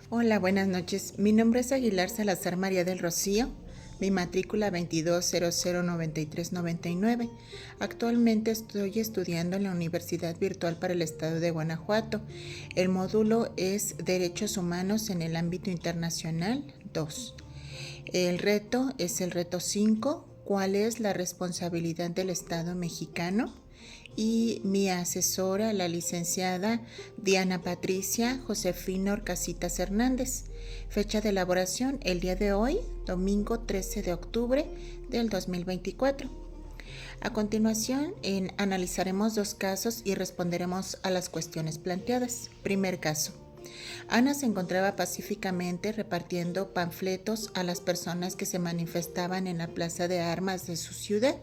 Hola, buenas noches. Mi nombre es Aguilar Salazar María del Rocío, mi matrícula 22009399. Actualmente estoy estudiando en la Universidad Virtual para el Estado de Guanajuato. El módulo es Derechos Humanos en el Ámbito Internacional 2. El reto es el reto 5. ¿Cuál es la responsabilidad del Estado mexicano? Y mi asesora, la licenciada Diana Patricia Josefina Orcasitas Hernández. Fecha de elaboración el día de hoy, domingo 13 de octubre del 2024. A continuación, analizaremos dos casos y responderemos a las cuestiones planteadas. Primer caso. Ana se encontraba pacíficamente repartiendo panfletos a las personas que se manifestaban en la plaza de armas de su ciudad.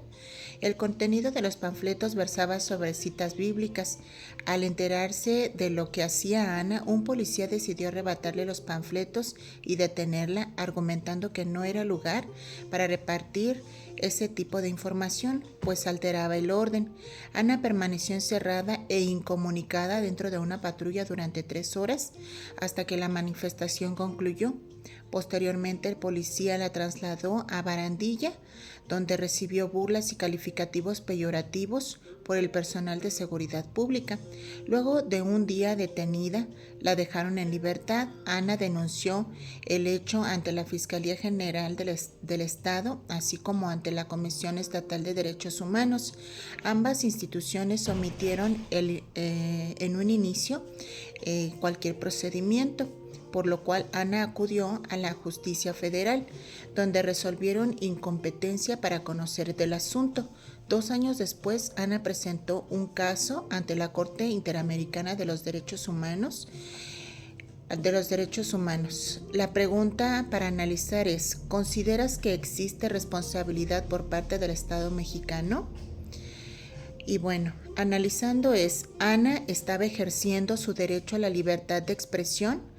El contenido de los panfletos versaba sobre citas bíblicas. Al enterarse de lo que hacía Ana, un policía decidió arrebatarle los panfletos y detenerla, argumentando que no era lugar para repartir ese tipo de información, pues alteraba el orden. Ana permaneció encerrada e incomunicada dentro de una patrulla durante 3 horas hasta que la manifestación concluyó. Posteriormente, el policía la trasladó a Barandilla, donde recibió burlas y calificativos peyorativos por el personal de seguridad pública. Luego de un día detenida, la dejaron en libertad. Ana denunció el hecho ante la Fiscalía General del Estado, así como ante la Comisión Estatal de Derechos Humanos. Ambas instituciones omitieron en un inicio cualquier procedimiento, por lo cual Ana acudió a la Justicia Federal, donde resolvieron incompetencia para conocer del asunto. 2 años después, Ana presentó un caso ante la Corte Interamericana de los Derechos Humanos. La pregunta para analizar es: ¿consideras que existe responsabilidad por parte del Estado mexicano? Y bueno, analizando Ana estaba ejerciendo su derecho a la libertad de expresión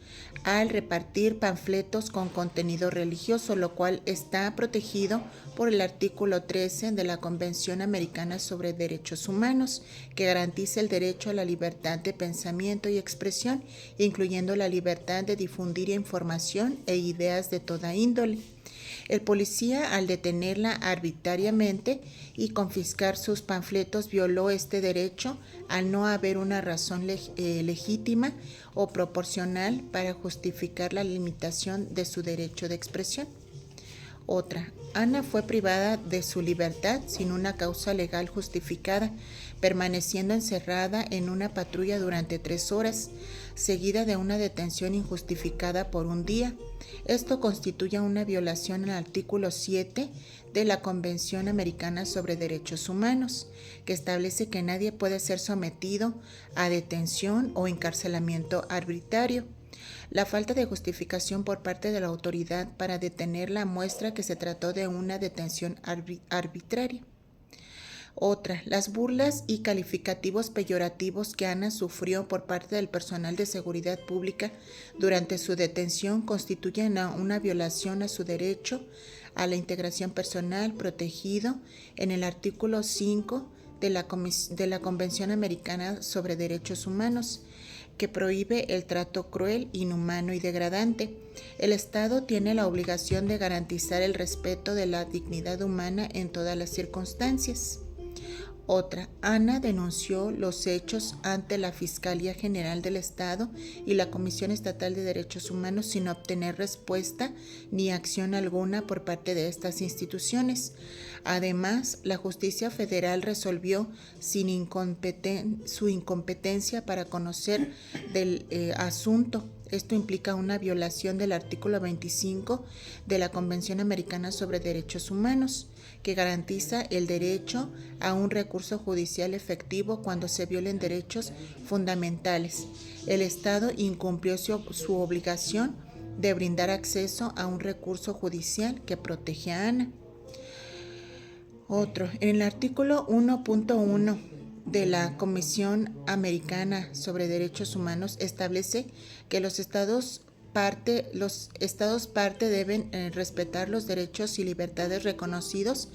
al repartir panfletos con contenido religioso, lo cual está protegido por el artículo 13 de la Convención Americana sobre Derechos Humanos, que garantiza el derecho a la libertad de pensamiento y expresión, incluyendo la libertad de difundir información e ideas de toda índole. El policía, al detenerla arbitrariamente y confiscar sus panfletos, violó este derecho al no haber una razón legítima o proporcional para justificar la limitación de su derecho de expresión. Otra, Ana fue privada de su libertad sin una causa legal justificada, permaneciendo encerrada en una patrulla durante 3 horas, seguida de una detención injustificada por un día. Esto constituye una violación al artículo 7 de la Convención Americana sobre Derechos Humanos, que establece que nadie puede ser sometido a detención o encarcelamiento arbitrario. La falta de justificación por parte de la autoridad para detenerla muestra que se trató de una detención arbitraria. Otra, las burlas y calificativos peyorativos que Ana sufrió por parte del personal de seguridad pública durante su detención constituyen una violación a su derecho a la integración personal protegido en el artículo 5 de la Convención Americana sobre Derechos Humanos, que prohíbe el trato cruel, inhumano y degradante. El Estado tiene la obligación de garantizar el respeto de la dignidad humana en todas las circunstancias. Otra, Ana denunció los hechos ante la Fiscalía General del Estado y la Comisión Estatal de Derechos Humanos sin obtener respuesta ni acción alguna por parte de estas instituciones. Además, la Justicia Federal resolvió su incompetencia para conocer del asunto. Esto implica una violación del artículo 25 de la Convención Americana sobre Derechos Humanos, que garantiza el derecho a un recurso judicial efectivo cuando se violen derechos fundamentales. El Estado incumplió su obligación de brindar acceso a un recurso judicial que protege a Ana. Otro, en el artículo 1.1 de la Comisión Americana sobre Derechos Humanos establece que los estados parte deben respetar los derechos y libertades reconocidos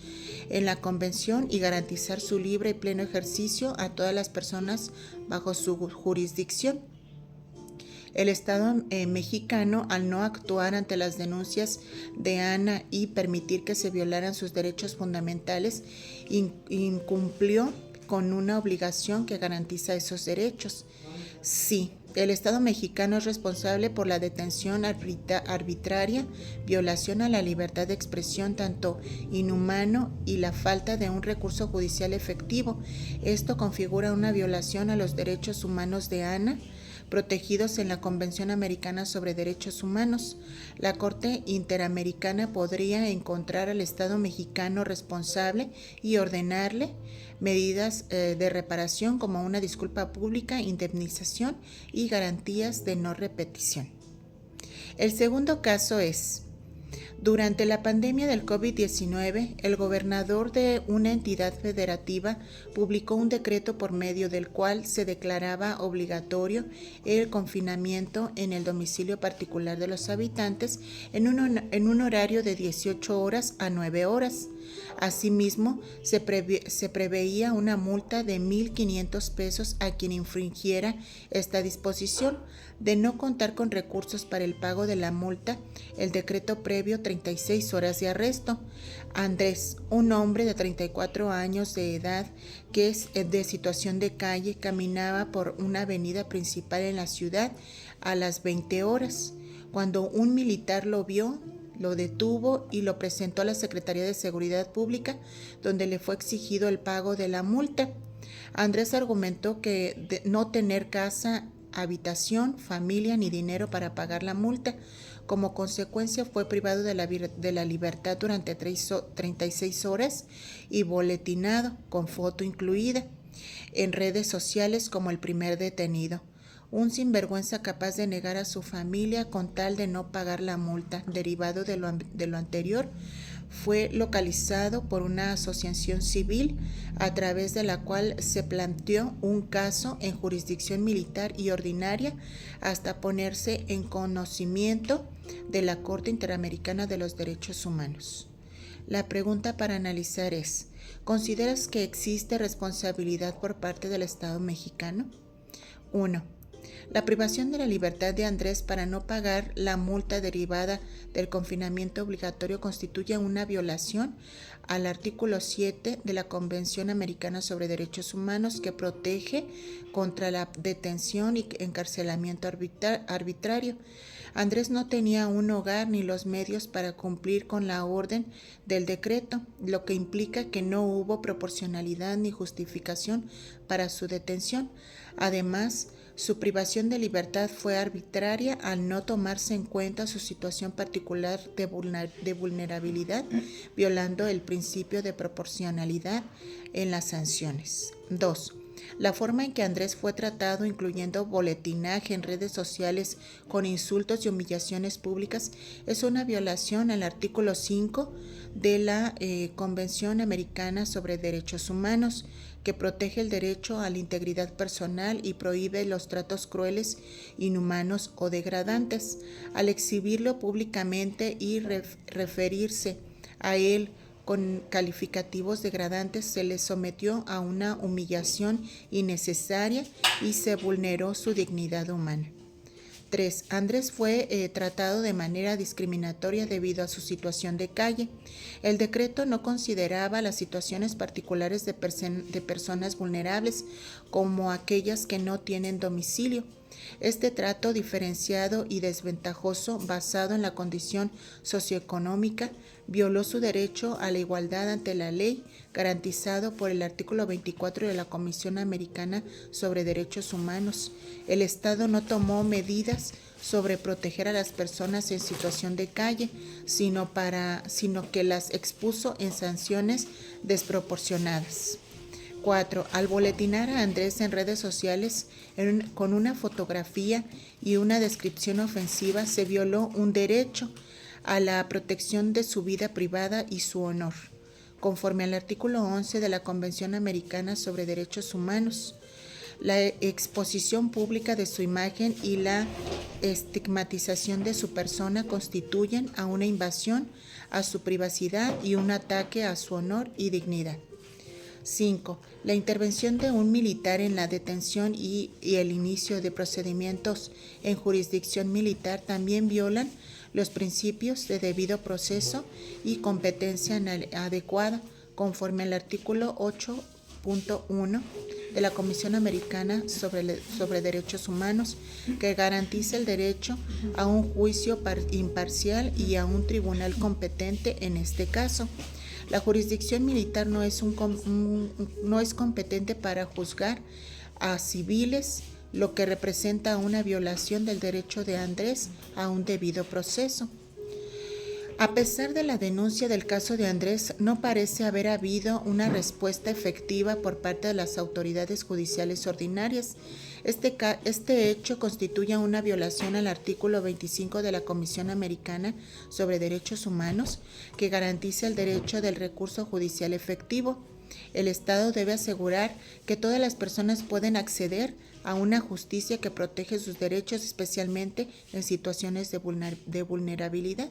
en la Convención y garantizar su libre y pleno ejercicio a todas las personas bajo su jurisdicción. El Estado mexicano, al no actuar ante las denuncias de Ana y permitir que se violaran sus derechos fundamentales, incumplió con una obligación que garantiza esos derechos. Sí, el Estado mexicano es responsable por la detención arbitraria, violación a la libertad de expresión tanto inhumano y la falta de un recurso judicial efectivo. Esto configura una violación a los derechos humanos de Ana, protegidos en la Convención Americana sobre Derechos Humanos. La Corte Interamericana podría encontrar al Estado mexicano responsable y ordenarle medidas de reparación como una disculpa pública, indemnización y garantías de no repetición. El segundo caso es: durante la pandemia del COVID-19, el gobernador de una entidad federativa publicó un decreto por medio del cual se declaraba obligatorio el confinamiento en el domicilio particular de los habitantes en un horario de 18 horas a 9 horas. Asimismo, se preveía una multa de 1,500 pesos a quien infringiera esta disposición. De no contar con recursos para el pago de la multa, el decreto previo 36 horas de arresto. Andrés, un hombre de 34 años de edad que es de situación de calle, caminaba por una avenida principal en la ciudad a las 20 horas. Cuando un militar lo vio, lo detuvo y lo presentó a la Secretaría de Seguridad Pública, donde le fue exigido el pago de la multa. Andrés argumentó que de no tener casa, habitación, familia ni dinero para pagar la multa. Como consecuencia, fue privado de la libertad durante 36 horas y boletinado, con foto incluida, en redes sociales como el primer detenido. Un sinvergüenza capaz de negar a su familia con tal de no pagar la multa. Derivado de lo anterior, fue localizado por una asociación civil a través de la cual se planteó un caso en jurisdicción militar y ordinaria hasta ponerse en conocimiento de la Corte Interamericana de los Derechos Humanos. La pregunta para analizar es: ¿consideras que existe responsabilidad por parte del Estado mexicano? 1. La privación de la libertad de Andrés para no pagar la multa derivada del confinamiento obligatorio constituye una violación al artículo 7 de la Convención Americana sobre Derechos Humanos, que protege contra la detención y encarcelamiento arbitrario. Andrés no tenía un hogar ni los medios para cumplir con la orden del decreto, lo que implica que no hubo proporcionalidad ni justificación para su detención. Además, su privación de libertad fue arbitraria al no tomarse en cuenta su situación particular de vulnerabilidad, violando el principio de proporcionalidad en las sanciones. 2. La forma en que Andrés fue tratado, incluyendo boletinaje en redes sociales con insultos y humillaciones públicas, es una violación al artículo 5 de la Convención Americana sobre Derechos Humanos, que protege el derecho a la integridad personal y prohíbe los tratos crueles, inhumanos o degradantes. Al exhibirlo públicamente y referirse a él con calificativos degradantes, se le sometió a una humillación innecesaria y se vulneró su dignidad humana. 3. Andrés fue tratado de manera discriminatoria debido a su situación de calle. El decreto no consideraba las situaciones particulares de personas vulnerables, como aquellas que no tienen domicilio. Este trato diferenciado y desventajoso, basado en la condición socioeconómica, violó su derecho a la igualdad ante la ley, garantizado por el artículo 24 de la Convención Americana sobre Derechos Humanos. El Estado no tomó medidas sobre proteger a las personas en situación de calle, sino que las expuso en sanciones desproporcionadas. 4. Al boletinar a Andrés en redes sociales con una fotografía y una descripción ofensiva, se violó un derecho a la protección de su vida privada y su honor, conforme al artículo 11 de la Convención Americana sobre Derechos Humanos. La exposición pública de su imagen y la estigmatización de su persona constituyen a una invasión a su privacidad y un ataque a su honor y dignidad. 5. La intervención de un militar en la detención y el inicio de procedimientos en jurisdicción militar también violan los principios de debido proceso y competencia adecuada, conforme al artículo 8.1 de la Comisión Americana sobre Derechos Humanos, que garantiza el derecho a un juicio imparcial y a un tribunal competente en este caso. La jurisdicción militar no es competente para juzgar a civiles, lo que representa una violación del derecho de Andrés a un debido proceso. A pesar de la denuncia del caso de Andrés, no parece haber habido una respuesta efectiva por parte de las autoridades judiciales ordinarias. Este hecho constituye una violación al artículo 25 de la Comisión Americana sobre Derechos Humanos, que garantiza el derecho del recurso judicial efectivo. El Estado debe asegurar que todas las personas pueden acceder a una justicia que protege sus derechos, especialmente en situaciones de vulnerabilidad.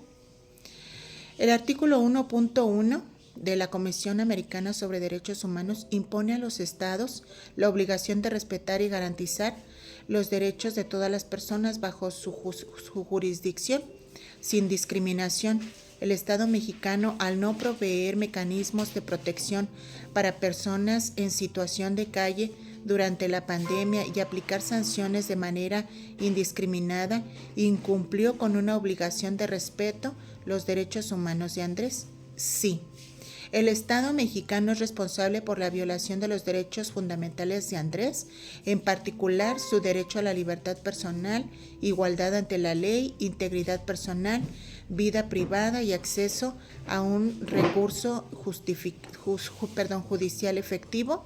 El artículo 1.1 de la Comisión Americana sobre Derechos Humanos impone a los estados la obligación de respetar y garantizar los derechos de todas las personas bajo su jurisdicción, sin discriminación. El Estado mexicano, al no proveer mecanismos de protección para personas en situación de calle durante la pandemia y aplicar sanciones de manera indiscriminada, incumplió con una obligación de respeto los derechos humanos de Andrés. Sí, el Estado mexicano es responsable por la violación de los derechos fundamentales de Andrés, en particular su derecho a la libertad personal, igualdad ante la ley, integridad personal, vida privada y acceso a un recurso judicial efectivo.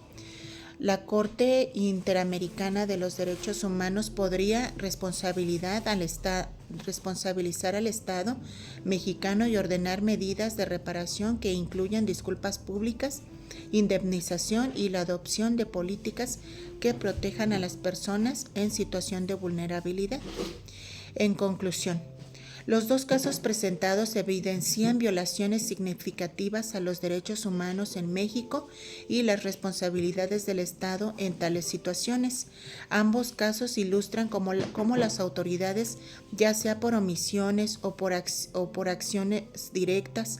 La Corte Interamericana de los Derechos Humanos podría responsabilizar al Estado mexicano y ordenar medidas de reparación que incluyan disculpas públicas, indemnización y la adopción de políticas que protejan a las personas en situación de vulnerabilidad. En conclusión, los dos casos presentados evidencian violaciones significativas a los derechos humanos en México y las responsabilidades del Estado en tales situaciones. Ambos casos ilustran cómo las autoridades, ya sea por omisiones o por acciones directas,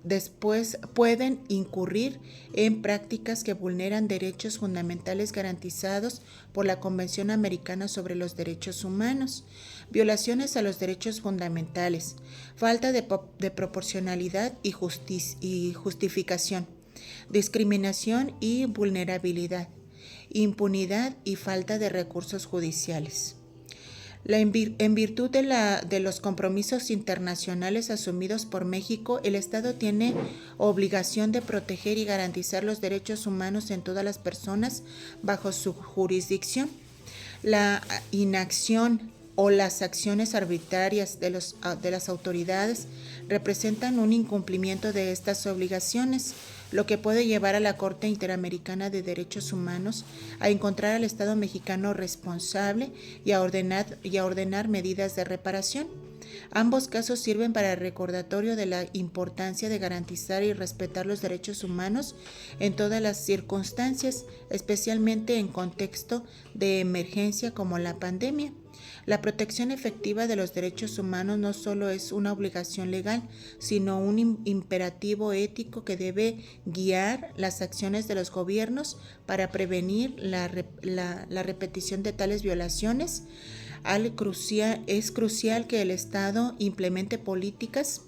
después pueden incurrir en prácticas que vulneran derechos fundamentales garantizados por la Convención Americana sobre los Derechos Humanos, violaciones a los derechos fundamentales, falta de proporcionalidad y justificación, discriminación y vulnerabilidad, impunidad y falta de recursos judiciales. En virtud de los compromisos internacionales asumidos por México, el Estado tiene obligación de proteger y garantizar los derechos humanos en todas las personas bajo su jurisdicción. La inacción o las acciones arbitrarias de las autoridades representan un incumplimiento de estas obligaciones, lo que puede llevar a la Corte Interamericana de Derechos Humanos a encontrar al Estado mexicano responsable y a ordenar medidas de reparación. Ambos casos sirven para el recordatorio de la importancia de garantizar y respetar los derechos humanos en todas las circunstancias, especialmente en contexto de emergencia como la pandemia. La protección efectiva de los derechos humanos no solo es una obligación legal, sino un imperativo ético que debe guiar las acciones de los gobiernos para prevenir la repetición de tales violaciones. Es crucial que el Estado implemente políticas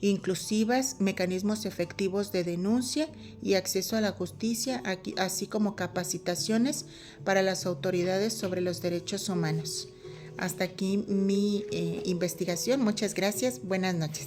inclusivas, mecanismos efectivos de denuncia y acceso a la justicia, así como capacitaciones para las autoridades sobre los derechos humanos. Hasta aquí mi investigación. Muchas gracias. Buenas noches.